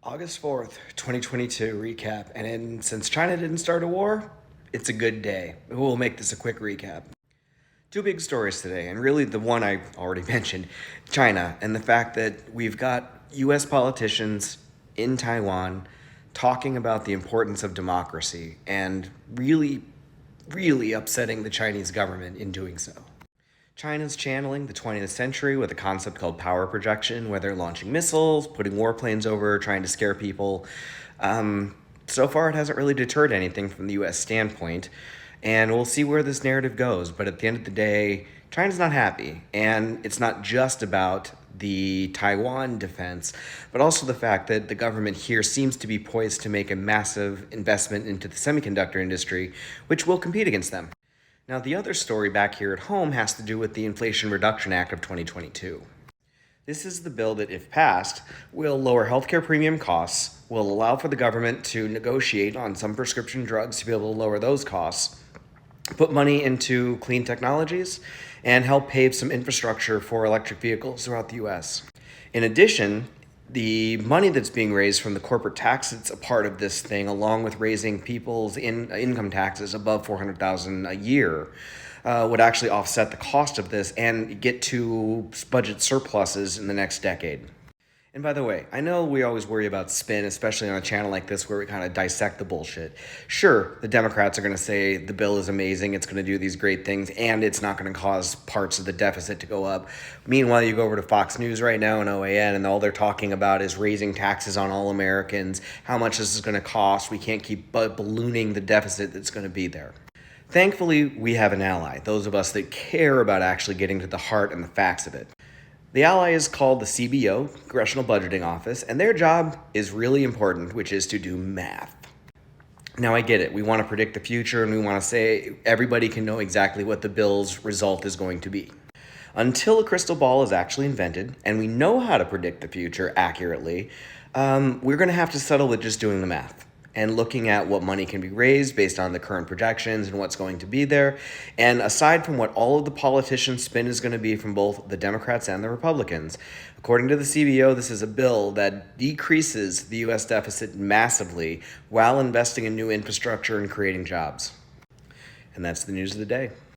August 4th, 2022 recap. Since China didn't start a war, it's a good day. We'll make this a quick recap. Two big stories today, and really the one I already mentioned, China, and the fact that we've got US politicians in Taiwan talking about the importance of democracy and really upsetting the Chinese government in doing so. China's channeling the 20th century with a concept called power projection, where they're launching missiles, putting warplanes over, trying to scare people. So far, it hasn't really deterred anything from the US standpoint, and we'll see where this narrative goes. But at the end of the day, China's not happy, and it's not just about the Taiwan defense, but also the fact that the government here seems to be poised to make a massive investment into the semiconductor industry, which will compete against them. Now, the other story back here at home has to do with the Inflation Reduction Act of 2022. This is the bill that, if passed, will lower healthcare premium costs, will allow for the government to negotiate on some prescription drugs to be able to lower those costs, put money into clean technologies, and help pave some infrastructure for electric vehicles throughout the US. In addition, the money that's being raised from the corporate tax that's a part of this thing, along with raising people's income taxes above $400,000 a year, would actually offset the cost of this and get to budget surpluses in the next decade. And by the way, I know we always worry about spin, especially on a channel like this where we kind of dissect the bullshit. Sure, the Democrats are going to say the bill is amazing, it's going to do these great things, and it's not going to cause parts of the deficit to go up. Meanwhile, you go over to Fox News right now and OAN, and all they're talking about is raising taxes on all Americans, how much this is going to cost. We can't keep ballooning the deficit that's going to be there. Thankfully, we have an ally, those of us that care about actually getting to the heart and the facts of it. The ally is called the CBO, Congressional Budgeting Office, and their job is really important, which is to do math. Now, I get it. We want to predict the future, and we want to say everybody can know exactly what the bill's result is going to be. Until a crystal ball is actually invented, and we know how to predict the future accurately, we're going to have to settle with just doing the math and looking at what money can be raised based on the current projections and what's going to be there. And aside from what all of the politicians' spin is going to be from both the Democrats and the Republicans, according to the CBO, this is a bill that decreases the U.S. deficit massively while investing in new infrastructure and creating jobs. And that's the news of the day.